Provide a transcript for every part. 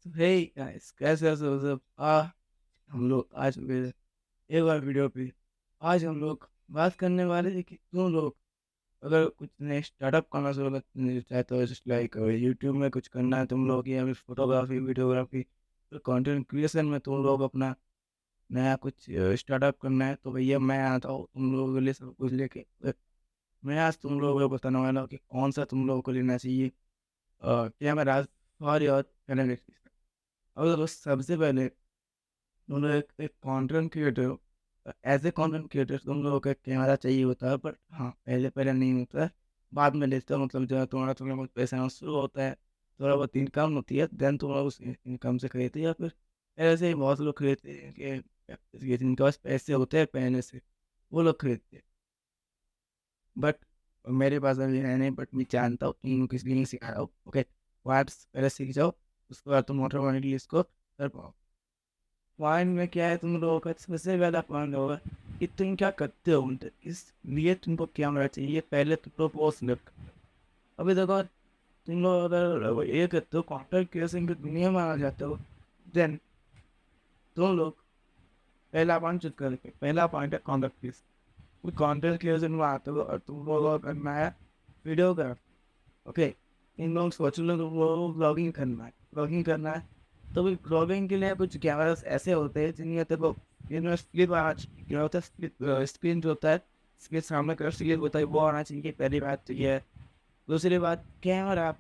Hey guys, कैसे हो सब? हम लोग आज फिर एक बार वीडियो पे आज हम लोग बात करने वाले हैं कि तुम लोग अगर कुछ नए स्टार्टअप करना शुरू करना चाहते हो, जस्ट लाइक यूट्यूब में कुछ करना है तुम लोग, या फिर फोटोग्राफी वीडियोग्राफी तो कंटेंट क्रिएशन में तुम लोग अपना नया कुछ स्टार्टअप करना है, तो भैया मैं आता हूँ तुम लोगों के लिए सब कुछ लेके। मैं आज तुम लोगों को बताने वाला हूँ कि कौन सा तुम लोगों को लेना चाहिए, कैमरा और कैमरा। और दोस्त, सबसे पहले तुम लोग एक कंटेंट क्रिएटर हो। एज ए कंटेंट क्रिएटर तुम लोगों को एक कैमरा चाहिए होता है, बट हाँ, पहले पहले नहीं होता है, बाद में लेते हो। मतलब जब तुम्हारा थोड़ा बहुत पैसा आना शुरू होता है, थोड़ा बहुत इनकम होती है, देन तुम लोग उस इनकम से खरीदते हैं, या फिर ऐसे ही बहुत लोग खरीदते हैं कि जिनके पास पैसे होते हैं पहले से, वो लोग खरीदते हैं। बट मेरे पास अभी है नहीं, बट मैं जानता हूँ तुम किस लिए नहीं सिखा रहा हूँ। ओके, वाट्स पहले सीख जाओ, उसके बाद तुम ऑटोमेटिकली इसको कर पाओ। पॉइंट में क्या है, तुम लोगों का सबसे पहला पॉइंट होगा कि तुम क्या करते हो उनसे, इसलिए तुमको क्या होना चाहिए, पहले तुम लोग वो सिलेक्ट करो। अभी देखो, तुम लोग अगर ये करते हो, कंटेंट क्रिएशन की दुनिया में आ जाते हो, देन तुम लोग पहला पॉइंट चूज करके, पहला पॉइंट है कंटेंट क्रिएशन। कंटेंट क्रिएशन में आते हो और तुम लोगों को करना है वीडियोग्राफी। ओके, इन लोग सोच लो तुम लोगों को ब्लॉगिंग करना है, ब्लॉगिंग करना है, तो भी ब्लॉगिंग के लिए कुछ कैमरास ऐसे होते हैं जिनमें देखो, इनमें स्प्लिट आना चाहिए। क्या होता है स्प्लिट स्क्रीन जो होता है, इसके सामने का स्क्रीन होता है, वो आना चाहिए, पहली बात तो ये है। दूसरी बात, कैमरा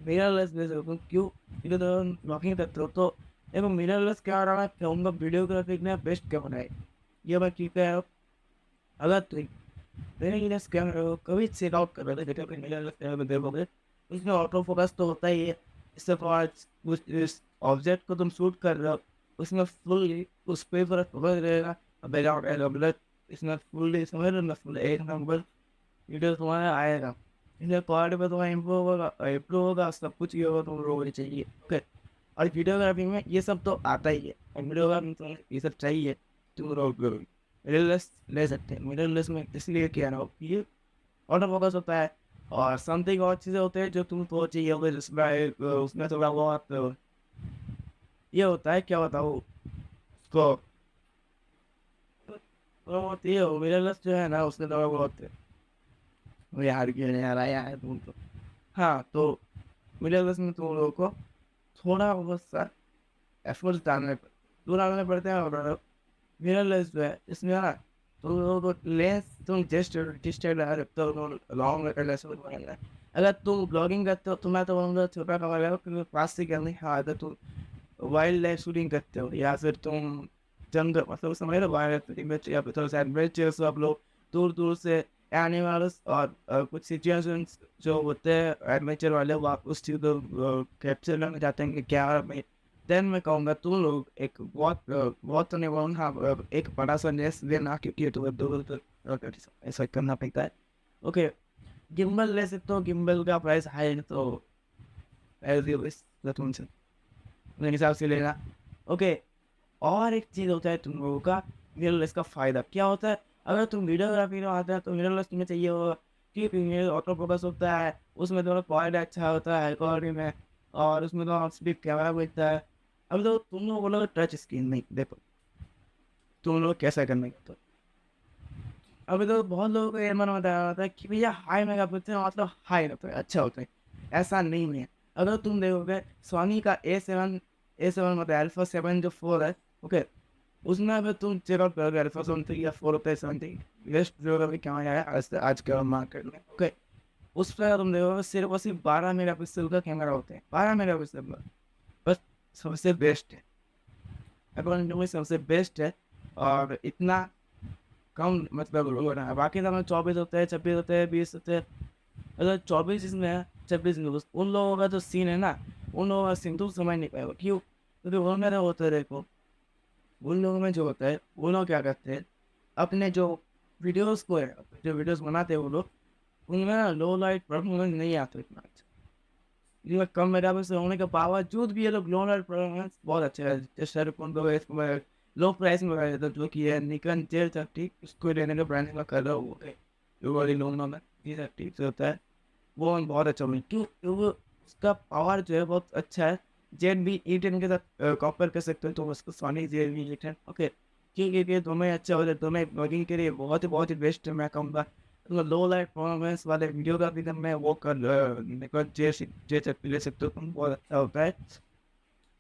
मिररलेस ले सकते हो। क्यों? क्योंकि तो ब्लॉगिंग करते हो तो देखो, मिररलेस कैमरा में कहूँगा वीडियोग्राफी में बेस्ट कैमरा है। ये बात ठीक है। अगर तुम मिररलेस कैमरा को कभी चेक आउट कर रहे थे, देखो मिररलेस कैमरा में देखोगे, उसमें ऑटो फोकस तो होता ही है। इससे फॉर उस इस ऑब्जेक्ट को तुम शूट कर रहे हो, उसमें फुल उस पे पर फोकस रहेगा। बैकग्राउंड एलोमेंट इसमें फुल समझ लो ना, फुल एक नंबर वीडियो तुम्हारा आएगा। इसलिए क्वालिटी में तुम्हारा इम्प्रूव होगा, सब कुछ ये होगा, तुम लोगों को चाहिए। ओके, और वीडियोग्राफी में ये सब तो आता ही है, और वीडियोग्राफी में तो ये सब चाहिए। तुम लोग मिररलेस ले सकते हैं। मिररलेस में इसलिए क्या ना हो, ये ऑटो फोकस होता है, और समथिंग और चीज़ें होते हैं जो तुमको चाहिए होगा, जिसमें उसमें थोड़ा बहुत ये होता है, क्या बताओ उसको, थोड़ा बहुत ये हो, मिररलेस जो है ना, उसमें थोड़ा बहुत वो यार क्यों नहीं आ रहा है यार तुम तो। हाँ, तो मिररलेस में तुम लोगों को थोड़ा बहुत सा एफर्ट्स डालने पड़ते हैं। और मिररलेस जो है इसमें ना, तुम लोगों को लेंस तुम जस्ट डिस्टेंस लगा सकते हो, लॉन्ग लेंस बनाना है। अगर तुम ब्लॉगिंग करते हो तो मैं तो बोलूँगा छोटा कमरा लगाओ, क्योंकि पास से करनी। हाँ, अगर तुम वाइल्ड लाइफ शूटिंग करते हो, या फिर तुम जंगल, मतलब समझ लो वाइल्ड लाइफ शूटिंग में, या फिर थोड़ा सा एडवेंचर, सब लोग दूर दूर से एनिमल्स और कुछ सिचुएशंस जो होते हैं एडवेंचर वाले, वो आप उस चीज़ को कैप्चर करना चाहते हैं कि क्या में, देन मैं कहूँगा तुम लोग एक बहुत तो नहीं बोलूँगा, हाँ, एक बड़ा सा लेंस लेना, क्योंकि तो दूर दूर ऐसा करना पड़ता है। ओके, गिम्बल ले सकते हो, गिम्बल का प्राइस हाई है, तो तुमसे मेरे हिसाब से लेना। ओके, और एक चीज़ होता है तुम लोगों का मिररलेस का फ़ायदा क्या होता है। अगर तुम वीडियोग्राफी में आता है तो मिररलेस तुम्हें चाहिए होगा, क्योंकि मिरर ऑटो फोकस होता है, उसमें थोड़ा क्वालिटी अच्छा होता है क्वालिटी में, और उसमें तो स्पीड कैमरा मिलता है। अब तो तुम लोग बोलोगे टच स्क्रीन, नहीं देखो तुम लोग कैसा करने का, तो अभी तो बहुत लोगों को ये मन बताया होता है कि भैया हाई मेगा पिक्सल मतलब हाई होता है, अच्छा होता है। ऐसा नहीं है। अगर तुम देखोगे सोनी का ए सेवन मतलब अल्फा 7 जो 4 है, ओके, उसमें अगर तुम चेकआउट करोगे अल्फा 7 या 4 होता है 7 बेस्ट जो अभी क्या है आज के मार्केट में। ओके, उस पर तुम देखोगे सिर्फ और सिर्फ 12 मेगा पिक्सल का कैमरा होता है, 12 मेगा पिक्सल का, बस सबसे बेस्ट है। अकॉर्डिंग टू मी सबसे बेस्ट है। और इतना कम मतलब हो रहा है, बाकी तो 24 होते हैं, 26 होते हैं, 20 होते हैं। अगर 24 इसमें है, 26 में, उन लोगों का जो सीन है ना, उन लोगों का सीन तुम समझ नहीं पाएगा। क्यों? क्योंकि वो मेरा होता है, देखो उन लोगों में जो होता है, वो लोग क्या करते हैं, अपने जो वीडियोस को है, जो वीडियोस बनाते हैं वो लोग, उनमें ना लो लाइट परफॉर्मेंस नहीं आता इतना अच्छा। इनमें कम मेगापिक्सल होने के बावजूद भी ये लोग लो लाइट परफॉर्मेंस बहुत अच्छा है। जैसे फोन को इसमें लो प्राइस में लगाया था, जो कि है निकन जेल 30, उसको लेने का ब्रांडिंग में कर रहा हूँ, जो वाली लोन में G30 से होता है, वो बहुत अच्छा मिल, क्यों? क्योंकि उसका पावर जो है बहुत अच्छा है। ZV-E10 के साथ कंपेयर कर सकते हो, तो उसको सोनी ZV-E10, ओके, क्योंकि ये दोनों ही अच्छे होते हैं, दोनों ब्लॉगिंग के लिए बहुत ही बेस्ट मैं कहूँगा। तो लो लाइट परफॉर्मेंस वाले वीडियोग्राफी का मैं वो कर ले सकते हो तुम, बहुत अच्छा होता है।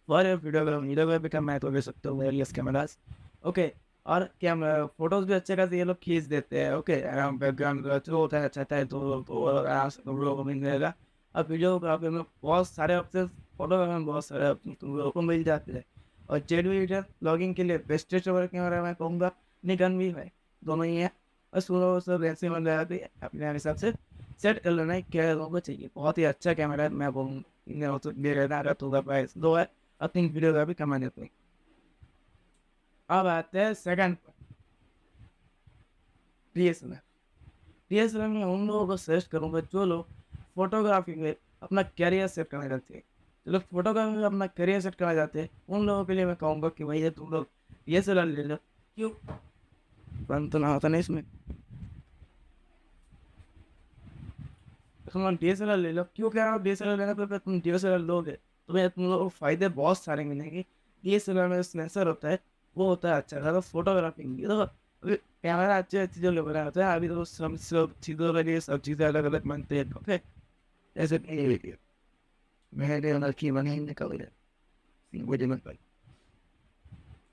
और वीडियोग्राफी का मैं तो ले सकता हूँ वेरियस कैमरास, ओके। और कैमरा फोटोज भी अच्छे खासे ये लोग खींच देते हैं, ओके। बैकग्राउंड जो होता है अच्छा है, तो आराम से तुम लोगों को मिल जाएगा। अब वीडियोग्राफी में बहुत सारे ऑप्शन, फोटोग्राफी में बहुत सारे ऑप्शन तुम लोगों को मिल जाते हैं। और जेड ब्लॉगिंग के लिए बेस्टेस्ट कैमरा मैं कहूँगा निकॉन भी है, दोनों ही है। बस वो सब ऐसे मतलब अपने हिसाब से सेट कर लेना है क्या लोगों को चाहिए। बहुत ही अच्छा कैमरा है मैं बोलूँगा, तो मेरे अगर तो प्राइस दो है, आई थिंक वीडियोग्राफी कमा देते हैं। अब आते हैं सेकंड, डीएसएलआर। डीएसएलआर में उन लोगों को सजेस्ट करूँगा जो लोग फोटोग्राफी में अपना करियर सेट करना चाहते हैं। जो लोग फोटोग्राफी में अपना करियर सेट करना चाहते हैं, उन लोगों के लिए मैं कहूँगा कि भैया तुम लोग डीएसएलआर ले लो। क्यों बंद तो ना होता नहीं इसमें, तुम डीएसएलआर ले लो। क्यों कह रहा हूँ डीएसएलआर लेना, तो तुम डीएसएलआर लोगे तुम्हें तुम लोगों को फायदे बहुत सारे मिलेंगे। डीएसएलआर में सेंसर होता है, वो होता है अच्छा खासा फोटोग्राफी की। तो अभी कैमरा अच्छे चीज़ों के बना होता है, अभी तो सब चीज़ों के लिए सब चीज़ें अलग अलग बनते हैं, ओके। जैसे कि मैंने लड़की बनी निकल गया मुझे मत भाई,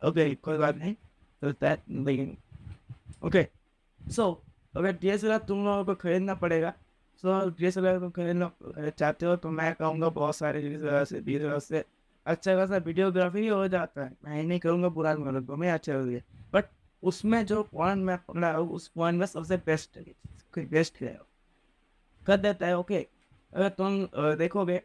ओके कोई बात नहीं, तो दैट लेकिन ओके। सो अगर डीएसएलआर तुम लोगों को खरीदना पड़ेगा, सो डीएसएलआर तुम खरीदना चाहते हो, तो मैं कहूँगा बहुत सारे डीएसएलआर से अच्छा खासा वीडियोग्राफी हो जाता है। मैं नहीं कहूँगा बुरा मतलब तुम्हें अच्छा हो गया, बट उसमें जो पॉइंट मैं पकड़ा हूँ उस पॉइंट में सबसे बेस्ट है कर देता है, ओके। अगर तुम देखोगे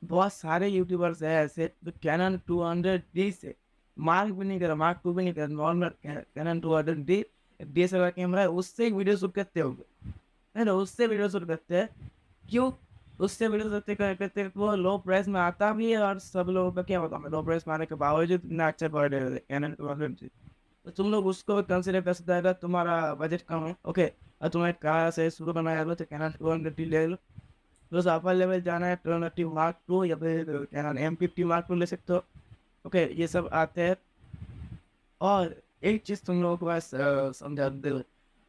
बहुत सारे यूट्यूबर्स हैं ऐसे जो कैनन 200D से मार्क भी नहीं कर, मार्क 2 भी नहीं कर, normal cannon 200D DSLR camera है, उससे एक वीडियो शूट करते होंगे, है ना, उससे वीडियो शूट करते हैं। क्यों उससे वीडियो शूट करते हैं, वो लो प्राइस में आता भी है, और सब लोगों का क्या बताऊँ मैं, लो प्राइस में आने के बावजूद इतना अच्छा क्वालिटी कैनन 200D, तो तुम लोग उसको कंसिडर कर सकते हैं अगर तुम्हारा बजट कम है, ओके। और तुम्हें कहाँ से शुरू करना है तो कैनन 200D ले लो। बस अपर लेवल जाना है टर्नटी मार्क 2 या फिर क्या नाम M50 मार्क 2 ले सकते हो, ओके। ये सब आते हैं। और एक चीज़ तुम लोगों को बस समझा दे,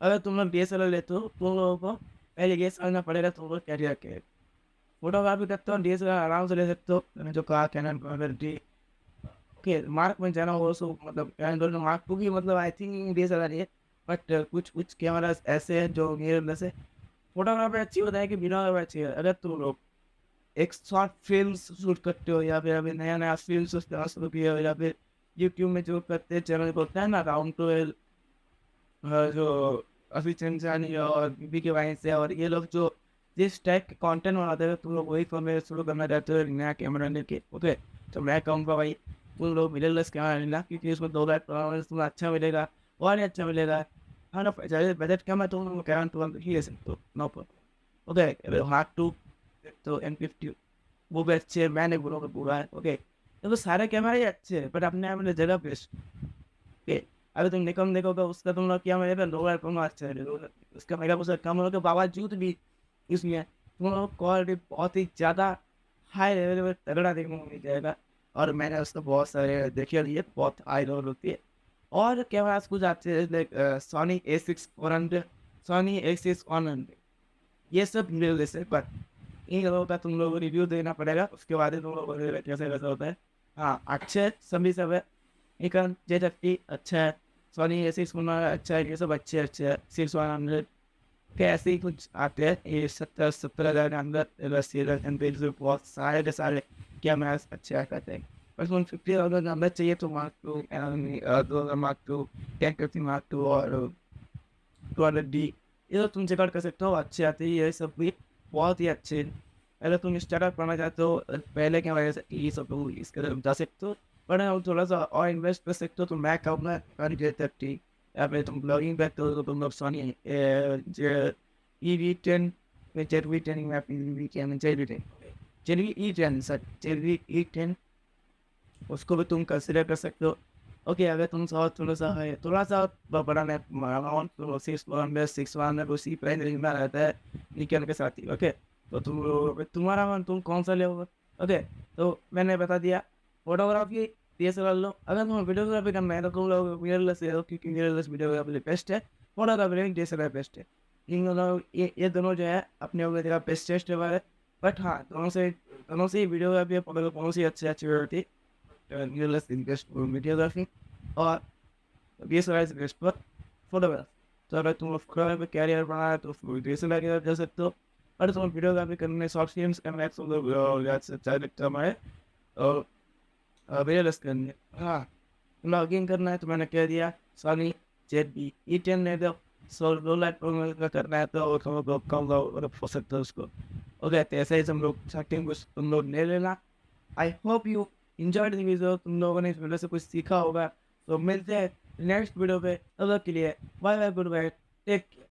अगर तुम लोग DSLR लेते हो तुम लोगों को पहले ये समझना पड़ेगा तुम लोग कैरियर के फोटोग्राफी करते हो, DSLR आराम से ले सकते हो। मैंने जो कहा कैनन डी, ओके, मार्क में जाना हो सो मतलब कैनन मार्क 2 की मतलब आई थिंक DSLR है। बट कुछ कुछ कैमरा ऐसे हैं जो मेरे अंदर से फोटोग्राफी अच्छी होता है कि बिना अच्छी है। अगर तुम लोग एक शॉर्ट फिल्म शूट करते हो, या फिर अभी नया नया फिल्म शुरू किया हो, या फिर यूट्यूब में जो करते हैं चैनल होता है ना राउंड ट्वेल्व, जो अभी चंचानी और बीबी के वाइन से, और ये लोग जो जिस टाइप के कंटेंट बनाते हैं तुम लोग वही फॉर्म में शुरू करना चाहते हो नया कैमरा लेके, ओके। तो मैं कहूँगा भाई तुम लोग मिररलेस कैमरा लेना, क्योंकि उसमें 2 लाख परफॉर्मेंस तुम्हें अच्छा मिलेगा, और ही अच्छा मिलेगा। हाँ ना, बजट कम है तो तुम कैमरा तुरंत ही ले सकते हो, नो प्रॉब्लम, ओके। मार्क 2 तो M50 वो भी अच्छे है, मैंने बोला पूरा है, ओके। तो सारे कैमरे ही अच्छे हैं, बट अपने अपने जगह बेस्ट, ओके। अगर तुम निकॉन देखोगे उसका तुम लोग क्या मिलेगा, लोअर कम अच्छा है, उसका मेगापिक्सल कम होने के बावजूद भी इसमें तुम लोग क्वालिटी बहुत ही ज़्यादा हाई लेवल में तगड़ा देखने को मिल जाएगा। और मैंने उसको बहुत सारे देखे लिए, बहुत हाई लेवल होती है। और कैमरास कुछ आते हैं like Sony A6400, Soni A6100, ये सब मिररलेस है, बट इन लोगों का तुम लोगों को रिव्यू देना पड़ेगा, उसके बाद ही तुम लोगों को कैसे कैसा होता है। हाँ अच्छे सभी सब है, निकॉन Z50 अच्छा है, सोनी A6100 अच्छा है, ये सब अच्छे अच्छे है। 6100 के ऐसे ही कुछ आते हैं, ये 70-70 हज़ार के अंदर 80 हज़ार बहुत सारे के सारे कैमरास अच्छे आ जाते हैं। बस 150 अगर नंबर चाहिए तो मार्क 2, 2000 मार्क 2, 1050 मार्क 2 और 200D, ये तो तुम चेकआउट कर सकते हो, अच्छे आते हैं ये सब भी, बहुत ही अच्छे हैं। अगर तुम स्टार्टअप करना चाहते हो पहले के वजह से ये सब लोग इसके तरफ जा सकते हो, पर अब थोड़ा सा और इन्वेस्ट कर सकते हो तो मैं कहूँगा J30, या फिर तुम ब्लॉगिंग करते हो तो तुम लोग सोनी EV10 में ZV-10 में अपनी ZV-10 सर ZV-E10, उसको भी तुम कंसिडर कर सकते हो, ओके। अगर तुम थोड़ा सा बड़ा अमाउंट तो 6 1 उसी प्राइस रेंज में रहता है निकल के साथ ही, ओके। तो तुम्हारा मन तुम कौन सा लोगे, ओके। तो मैंने बता दिया फोटोग्राफी DSLR लो। अगर तुम्हें वीडियोग्राफी करना है तो तुम लोग मिररलेस ले लो, क्योंकि मिररलेस वीडियोग्राफी बेस्ट है। फोटोग्राफी में DSLR बेस्ट है। इन दोनों ये दोनों जो है अपने अपने जगह बेस्ट है। बट हाँ, दोनों से ही वीडियोग्राफी है, फोटोग्राफी दोनों से अच्छी होती है। Mirrorless is best for videography और DSLR is best for photography. तो अगर तुम फोटोग्राफी कैरियर बनाना है तो DSLR की तरफ जा सकते हो। अगर तुम्हें वीडियोग्राफी करने, शॉर्ट फिल्म्स करना है, और मिररलेस करनी है, हाँ, लॉगिन करना है तो मैंने कह दिया सॉनी ZV-E10 ले दो। 2 लाख का करना है तो थोड़ा बहुत कम हो सकता है उसको। ओके, तो ऐसे ही हम लोग सेटिंग कुछ तुम लोग ले लेना। I hope you enjoyed the video. तुम लोगों ने इस वीडियो से कुछ सीखा होगा। तो मिलते हैं नेक्स्ट वीडियो पे, तब तक के लिए bye bye, goodbye, take care.